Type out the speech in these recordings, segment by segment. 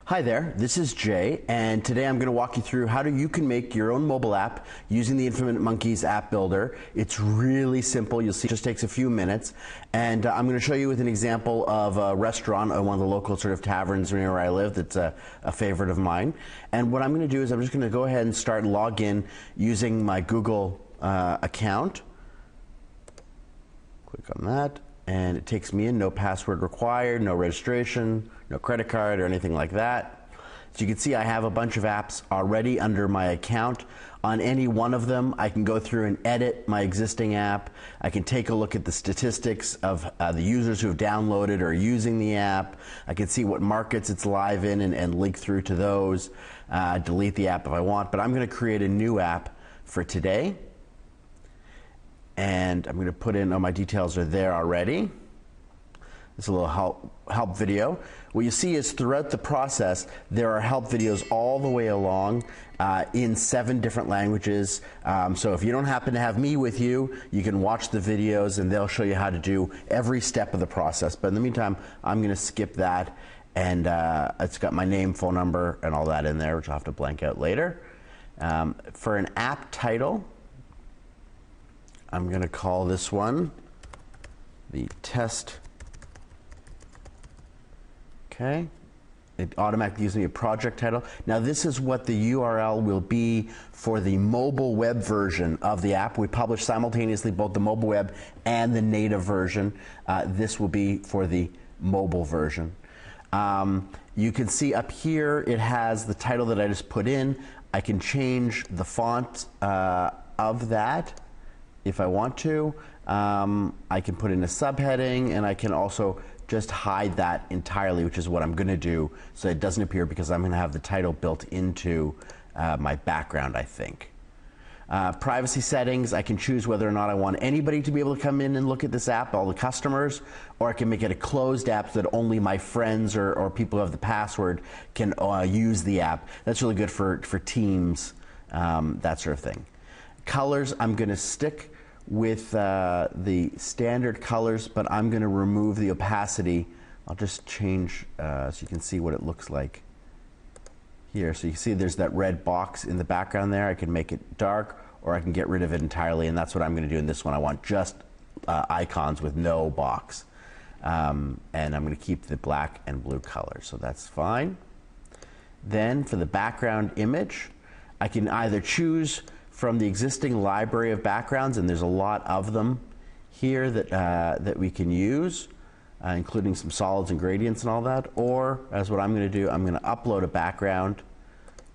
Hi there, this is Jay, and today I'm going to walk you through how you can make your own mobile app using the Infinite Monkeys app builder. It's really simple. You'll see it just takes a few minutes, and I'm going to show you with an example of a restaurant, one of the local sort of taverns near where I live that's a favorite of mine. And what I'm going to do is I'm just going to go ahead and start log in using my Google account. Click on that. And it takes me in, no password required, no registration, no credit card or anything like that. So you can see I have a bunch of apps already under my account. On any one of them, I can go through and edit my existing app. I can take a look at the statistics of the users who have downloaded or are using the app. I can see what markets it's live in and link through to those. Delete the app if I want, but I'm going to create a new app for today. And I'm going to put in, my details are there already. It's a little help video. What you see is throughout the process, there are help videos all the way along in 7 different languages. So if you don't happen to have me with you, you can watch the videos and they'll show you how to do every step of the process. But in the meantime, I'm going to skip that. And it's got my name, phone number, and all that in there, which I'll have to blank out later. For an app title, I'm going to call this one the test. Okay. It automatically gives me a project title. Now this is what the URL will be for the mobile web version of the app. We publish simultaneously both the mobile web and the native version. This will be for the mobile version. You can see up here it has the title that I just put in. I can change the font of that if I want to. I can put in a subheading, and I can also just hide that entirely, which is what I'm going to do, so it doesn't appear, because I'm going to have the title built into my background, I think. Privacy settings, I can choose whether or not I want anybody to be able to come in and look at this app, all the customers, or I can make it a closed app so that only my friends or people who have the password can use the app. That's really good for teams, that sort of thing. Colors, I'm going to stick with the standard colors, but I'm going to remove the opacity. I'll just change so you can see what it looks like here. So you can see there's that red box in the background there. I can make it dark, or I can get rid of it entirely, and that's what I'm going to do in this one. I want just icons with no box. And I'm going to keep the black and blue colors, so that's fine. Then for the background image, I can either choose from the existing library of backgrounds, and there's a lot of them here that we can use, including some solids and gradients and all that. Or, as what I'm going to do, I'm going to upload a background,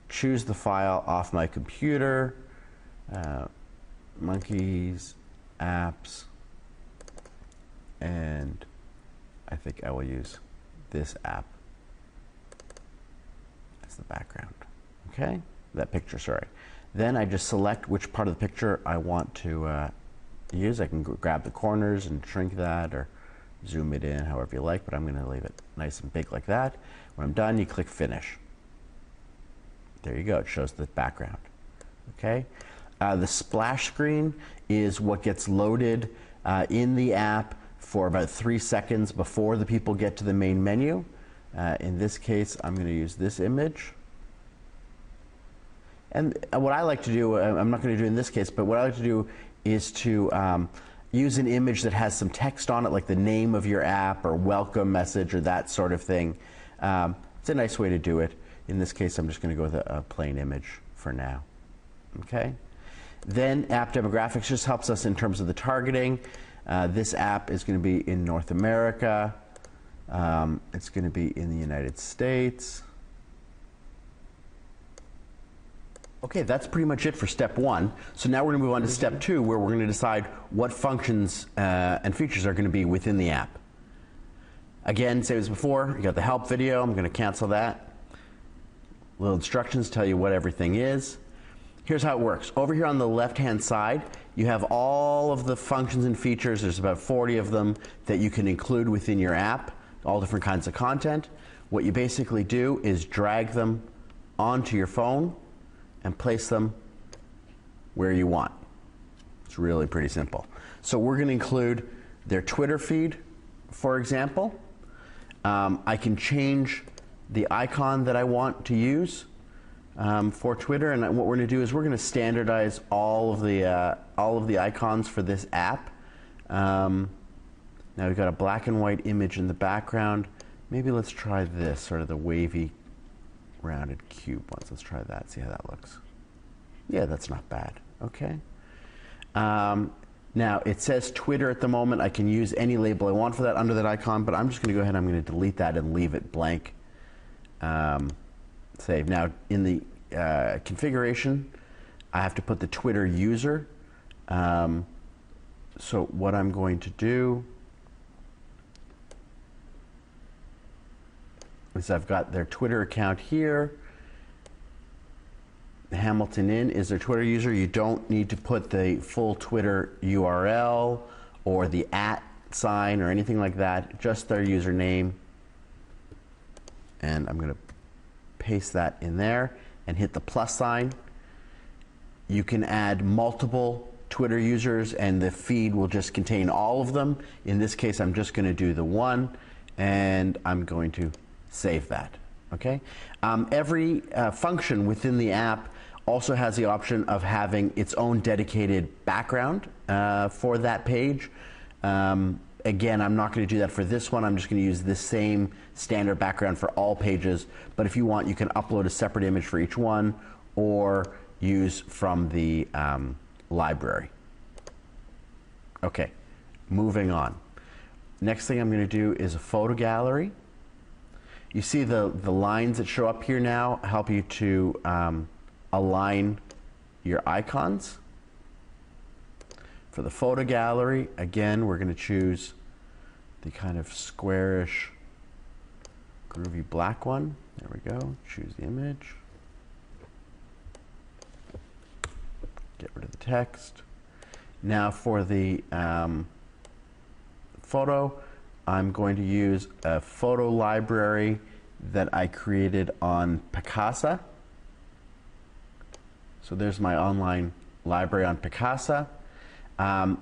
choose the file off my computer, monkeys, apps, and I think I will use this app as the background. Okay? That picture, sorry. Then I just select which part of the picture I want to use. I can grab the corners and shrink that, or zoom it in however you like, but I'm going to leave it nice and big like that. When I'm done, you click Finish. There you go. It shows the background. Okay. The splash screen is what gets loaded in the app for about 3 seconds before the people get to the main menu. In this case, I'm going to use this image. And what I like to do, I'm not going to do in this case, but what I like to do is to use an image that has some text on it, like the name of your app or welcome message or that sort of thing. It's a nice way to do it. In this case, I'm just going to go with a plain image for now. Okay. Then app demographics just helps us in terms of the targeting. This app is going to be in North America. It's going to be in the United States. Okay, that's pretty much it for step 1. So now we're going to move on to step 2, where we're going to decide what functions and features are going to be within the app. Again, same as before, you got the help video. I'm going to cancel that. Little instructions tell you what everything is. Here's how it works. Over here on the left-hand side, you have all of the functions and features. There's about 40 of them that you can include within your app, all different kinds of content. What you basically do is drag them onto your phone and place them where you want. It's really pretty simple. So we're going to include their Twitter feed, for example. I can change the icon that I want to use for Twitter, and what we're going to do is we're going to standardize all of the icons for this app. Now we've got a black and white image in the background. Maybe let's try this, sort of the wavy, rounded cube ones. Let's try that, see how that looks. Yeah, that's not bad. Okay. Now it says Twitter at the moment. I can use any label I want for that under that icon, but I'm just going to go ahead and I'm going to delete that and leave it blank. Save. Now in the configuration, I have to put the Twitter user. So what I'm going to do is I've got their Twitter account here. Hamilton Inn is their Twitter user. You don't need to put the full Twitter URL or the @ sign or anything like that, just their username. And I'm going to paste that in there and hit the plus sign. You can add multiple Twitter users and the feed will just contain all of them. In this case, I'm just going to do the one, and I'm going to save that. Okay. Every function within the app also has the option of having its own dedicated background for that page. Again, I'm not going to do that for this one. I'm just going to use this same standard background for all pages. But if you want, you can upload a separate image for each one or use from the library. Okay, moving on. Next thing I'm going to do is a photo gallery. You see the lines that show up here now help you to align your icons. For the photo gallery, again, we're going to choose the kind of squarish, groovy black one. There we go. Choose the image. Get rid of the text. Now for the photo, I'm going to use a photo library that I created on Picasa. So there's my online library on Picasa.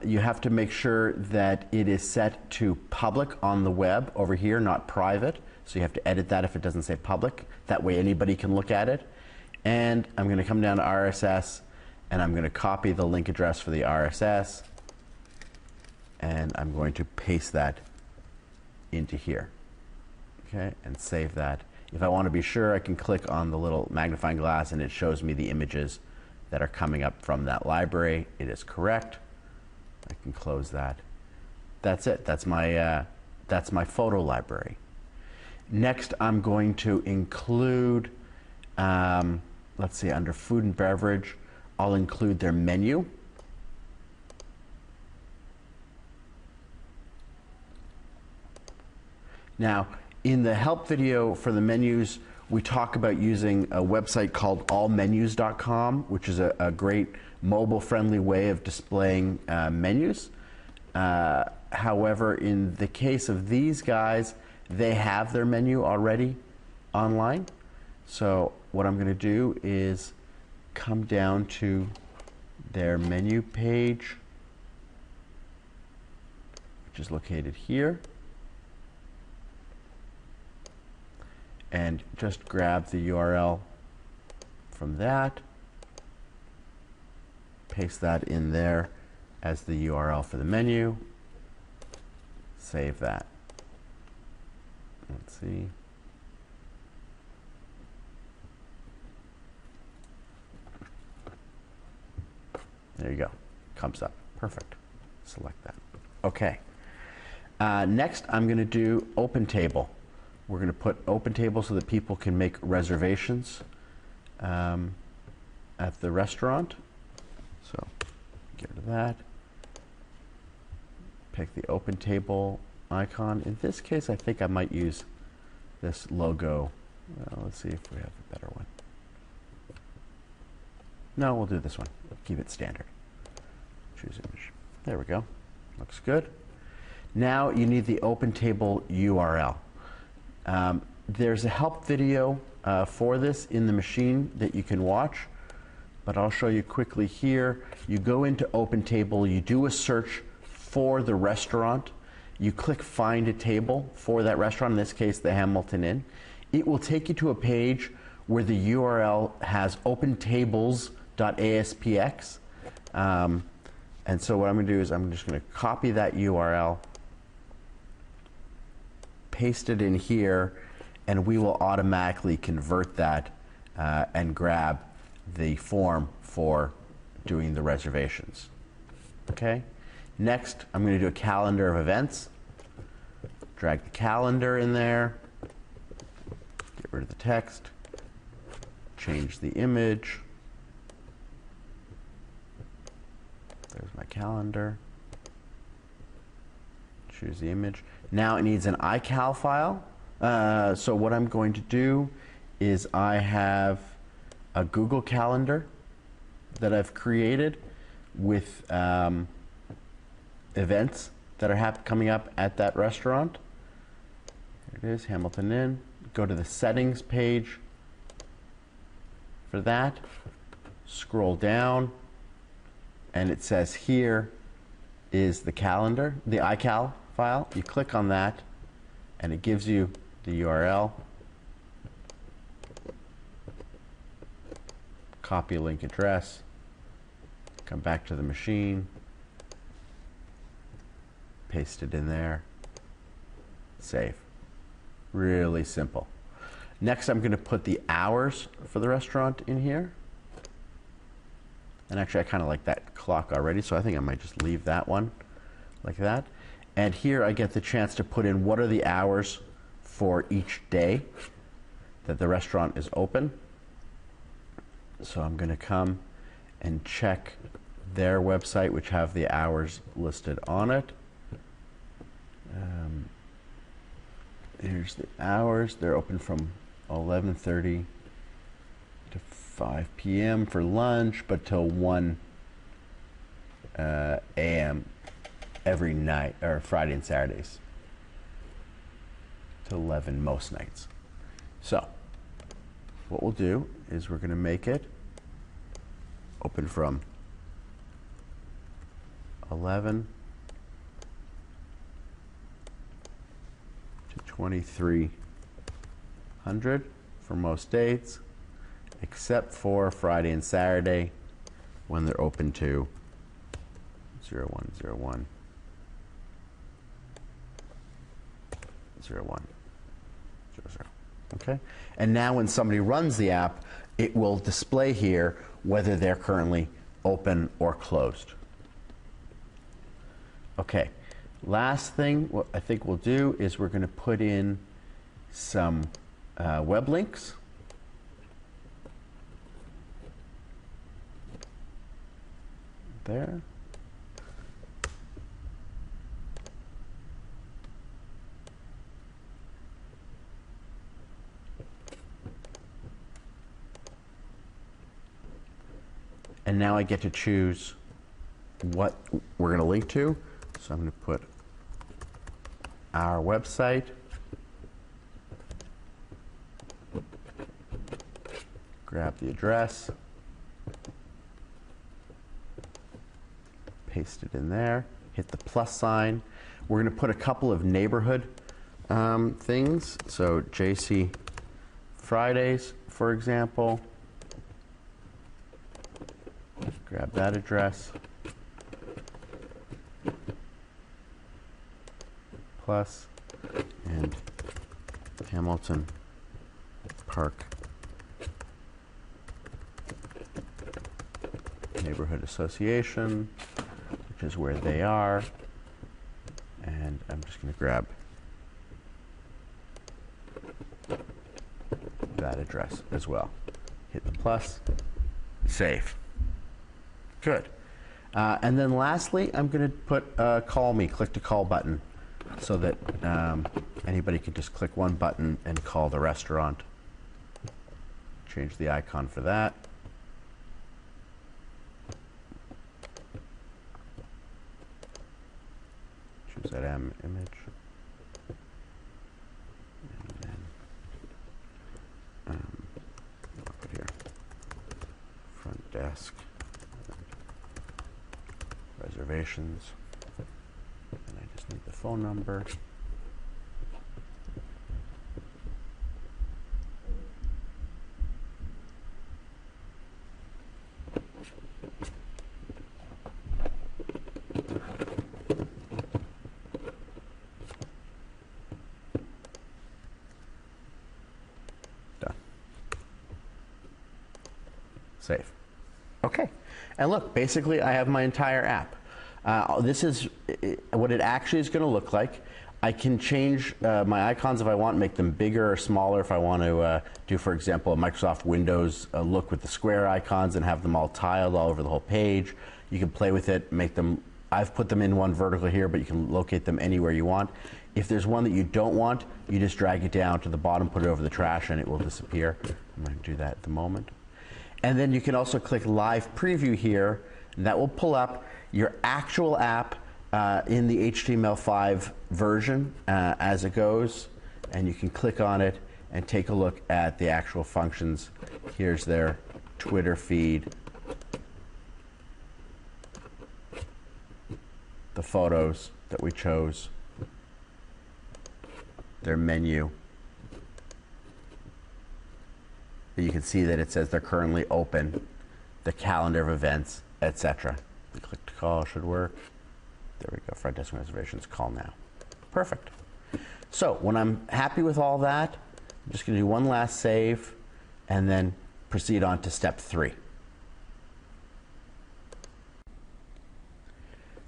You have to make sure that it is set to public on the web over here, not private. So you have to edit that if it doesn't say public. That way anybody can look at it. And I'm going to come down to RSS, and I'm going to copy the link address for the RSS, and I'm going to paste that into here. Okay, and save that. If I want to be sure, I can click on the little magnifying glass and it shows me the images that are coming up from that library. It is correct. I can close that. That's it. That's my photo library. Next, I'm going to include, let's see, under food and beverage, I'll include their menu. Now, in the help video for the menus, we talk about using a website called allmenus.com, which is a great mobile-friendly way of displaying menus. However, in the case of these guys, they have their menu already online. So what I'm going to do is come down to their menu page, which is located here, and just grab the URL from that, paste that in there as the URL for the menu, save that. Let's see. There you go. Comes up. Perfect. Select that. Okay. Next, I'm going to do OpenTable. We're going to put OpenTable so that people can make reservations at the restaurant. So get rid of that. Pick the OpenTable icon. In this case, I think I might use this logo. Well, let's see if we have a better one. No, we'll do this one. Keep it standard. Choose image. There we go. Looks good. Now you need the OpenTable URL. There's a help video for this in the machine that you can watch, but I'll show you quickly here. You go into OpenTable, you do a search for the restaurant, you click find a table for that restaurant, in this case the Hamilton Inn. it will take you to a page where the URL has opentables.aspx. And so what I'm going to do is I'm just going to copy that URL, paste it in here, and we will automatically convert that and grab the form for doing the reservations. Okay? Next, I'm going to do a calendar of events. Drag the calendar in there, get rid of the text, change the image. There's my calendar. Choose the image. Now it needs an iCal file. So what I'm going to do is I have a Google Calendar that I've created with events that are coming up at that restaurant. There it is, Hamilton Inn. Go to the settings page for that. Scroll down, and it says here is the calendar, the iCal file. You click on that, and it gives you the URL. Copy link address. Come back to the machine. Paste it in there. Save. Really simple. Next, I'm going to put the hours for the restaurant in here. And actually, I kind of like that clock already, so I think I might just leave that one like that. And here I get the chance to put in what are the hours for each day that the restaurant is open. So I'm going to come and check their website, which have the hours listed on it. Here's the hours. They're open from 11:30 to 5 p.m. for lunch, but till 1 a.m. every night, or Friday and Saturdays, to 11 most nights. So what we'll do is we're going to make it open from 11 to 2300 for most dates, except for Friday and Saturday when they're open to 0101 0100. Okay? And now when somebody runs the app, it will display here whether they're currently open or closed. Okay, last thing what I think we'll do is we're going to put in some web links. There. And now I get to choose what we're going to link to. So I'm going to put our website, grab the address, paste it in there, hit the plus sign. We're going to put a couple of neighborhood things. So JC Fridays, for example. Grab that address. Plus, and Hamilton Park Neighborhood Association, which is where they are. And I'm just going to grab that address as well. Hit the plus, save. Good. And then lastly, I'm going to put call me, click to call button, so that anybody can just click one button and call the restaurant. Change the icon for that. Choose that image. And then put here, front desk, reservations. And I just need the phone number. Save. Okay. And look, basically I have my entire app. This is what it actually is going to look like. I can change my icons if I want, make them bigger or smaller if I want to do, for example, a Microsoft Windows look with the square icons and have them all tiled all over the whole page. You can play with it, make them, I've put them in one vertical here, but you can locate them anywhere you want. If there's one that you don't want, you just drag it down to the bottom, put it over the trash, and it will disappear. I'm going to do that at the moment. And then you can also click Live Preview here, and that will pull up your actual app in the HTML5 version as it goes, and you can click on it and take a look at the actual functions. Here's their Twitter feed, the photos that we chose, their menu. You can see that it says they're currently open, the calendar of events, etc. Click to call should work. There we go, front desk reservations, call now. Perfect. So when I'm happy with all that, I'm just going to do one last save and then proceed on to step 3.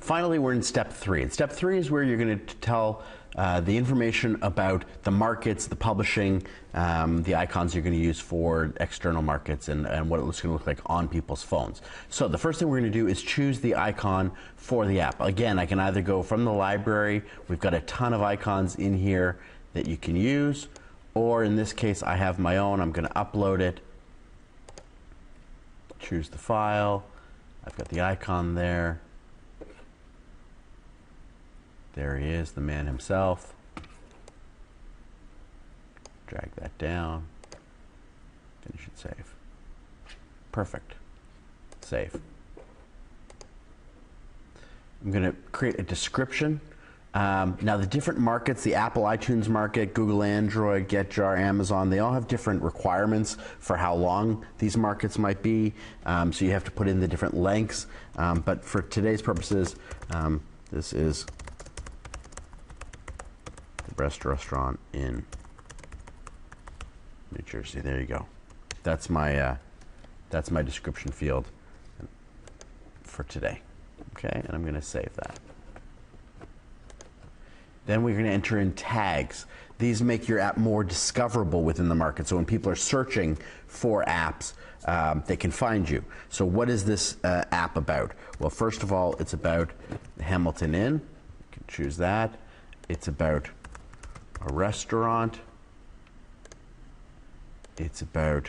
Finally, we're in step 3. And step 3 is where you're going to tell the information about the markets, the publishing, the icons you're going to use for external markets, and what it's going to look like on people's phones. So the first thing we're going to do is choose the icon for the app. Again, I can either go from the library, we've got a ton of icons in here that you can use, or in this case I have my own. I'm going to upload it, choose the file, I've got the icon there. There he is, the man himself. Drag that down. Finish and save. Perfect. Save. I'm going to create a description. Now the different markets, the Apple iTunes market, Google Android, GetJar, Amazon, they all have different requirements for how long these markets might be. So you have to put in the different lengths. But for today's purposes, this is best restaurant in New Jersey. There you go. That's my description field for today. Okay, and I'm going to save that. Then we're going to enter in tags. These make your app more discoverable within the market. So when people are searching for apps, they can find you. So what is this app about? Well, first of all, it's about the Hamilton Inn. You can choose that. It's about a restaurant. It's about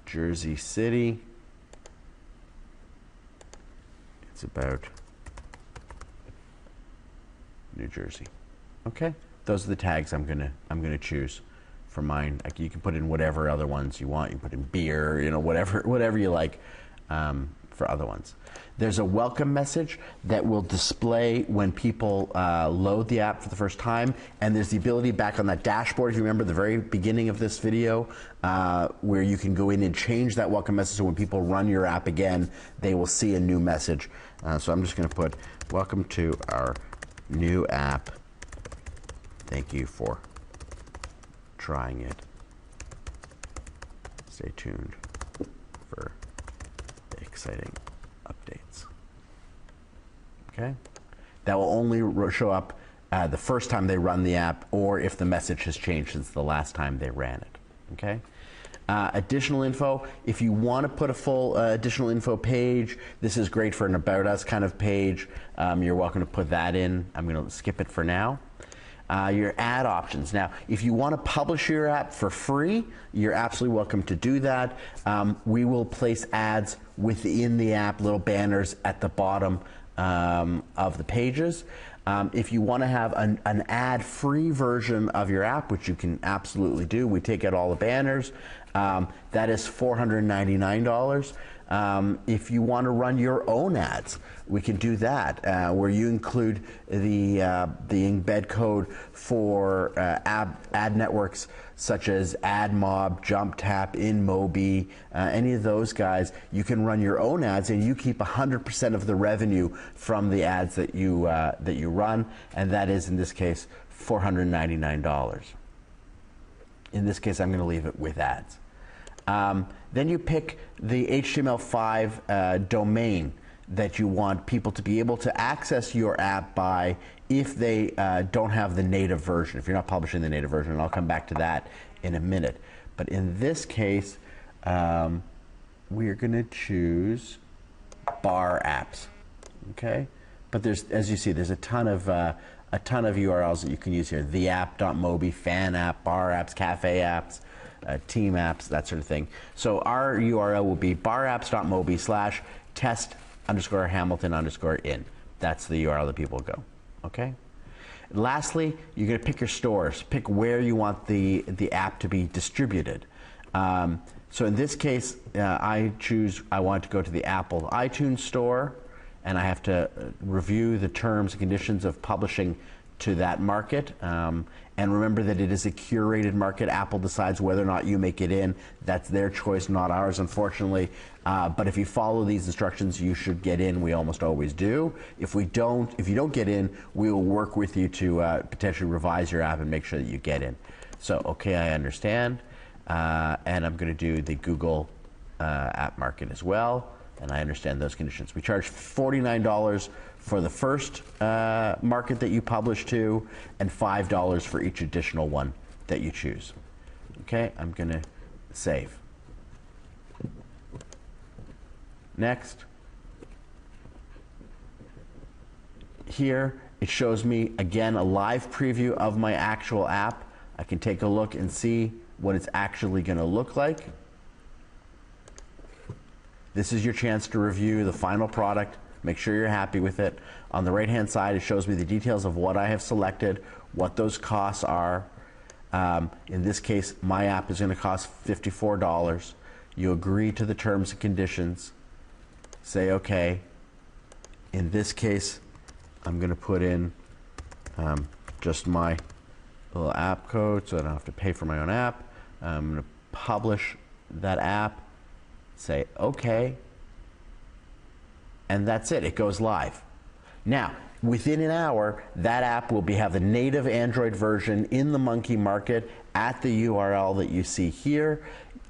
Jersey City. It's about New Jersey. Okay, those are the tags I'm gonna choose for mine. Like, you can put in whatever other ones you want. You can put in beer, you know, whatever you like for other ones. There's a welcome message that will display when people load the app for the first time, and there's the ability back on that dashboard, if you remember the very beginning of this video, where you can go in and change that welcome message so when people run your app again, they will see a new message. So I'm just going to put, welcome to our new app. Thank you for trying it. Stay tuned for the exciting updates. Okay? That will only show up the first time they run the app, or if the message has changed since the last time they ran it. Okay? Additional info, if you want to put a full additional info page, this is great for an About Us kind of page. You're welcome to put that in. I'm going to skip it for now. Your ad options. Now, if you want to publish your app for free, you're absolutely welcome to do that. We will place ads within the app, little banners at the bottom of the pages. If you want to have an ad-free version of your app, which you can absolutely do, we take out all the banners. That is $499. If you want to run your own ads, we can do that, where you include the embed code for ad networks such as AdMob, JumpTap, InMobi, any of those guys. You can run your own ads, and you keep 100% of the revenue from the ads that you run, and that is, in this case, $499. In this case, I'm going to leave it with ads. Then you pick the HTML5 domain that you want people to be able to access your app by if they don't have the native version, if you're not publishing the native version, and I'll come back to that in a minute. But in this case, we're going to choose bar apps, okay? But there's, as you see, there's a ton of URLs that you can use here. theapp.mobi, fan app, bar apps, cafe apps, team apps, that sort of thing. So our URL will be barapps.mobi/test_Hamilton_in. That's the URL that people go, okay? Lastly, you're going to pick your stores. Pick where you want the app to be distributed. So in this case, I want to go to the Apple iTunes Store, and I have to review the terms and conditions of publishing to that market. And remember that it is a curated market. Apple decides whether or not you make it in. That's their choice, not ours, unfortunately. But if you follow these instructions, you should get in. We almost always do. If you don't get in, we will work with you to potentially revise your app and make sure that you get in. So, okay, I understand. And I'm going to do the Google app market as well. And I understand those conditions. We charge $49 for the first market that you publish to, and $5 for each additional one that you choose. Okay, I'm going to save. Next. Here, it shows me, again, a live preview of my actual app. I can take a look and see what it's actually going to look like. This is your chance to review the final product. Make sure you're happy with it. On the right-hand side, it shows me the details of what I have selected, what those costs are. In this case, my app is going to cost $54. You agree to the terms and conditions. Say OK. In this case, I'm going to put in just my little app code so I don't have to pay for my own app. I'm going to publish that app. Say OK, and that's it. It goes live. Now, within an hour, that app will have the native Android version in the Monkey Market at the URL that you see here.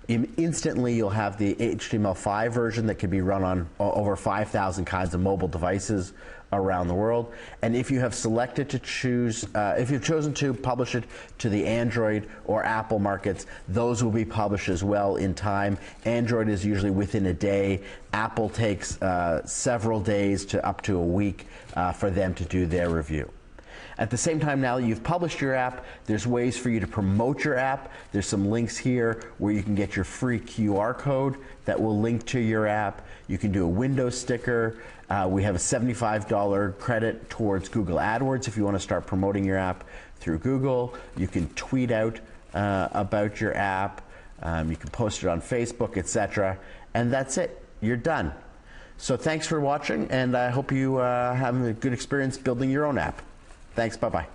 Instantly, you'll have the HTML5 version that can be run on over 5,000 kinds of mobile devices around the world. And if you have selected to choose, if you've chosen to publish it to the Android or Apple markets, those will be published as well in time. Android is usually within a day. Apple takes several days to up to a week for them to do their review. At the same time, now that you've published your app, there's ways for you to promote your app. There's some links here where you can get your free QR code that will link to your app. You can do a window sticker. We have a $75 credit towards Google AdWords if you want to start promoting your app through Google. You can tweet out about your app. You can post it on Facebook, etc. And that's it. You're done. So thanks for watching, and I hope you have a good experience building your own app. Thanks. Bye-bye.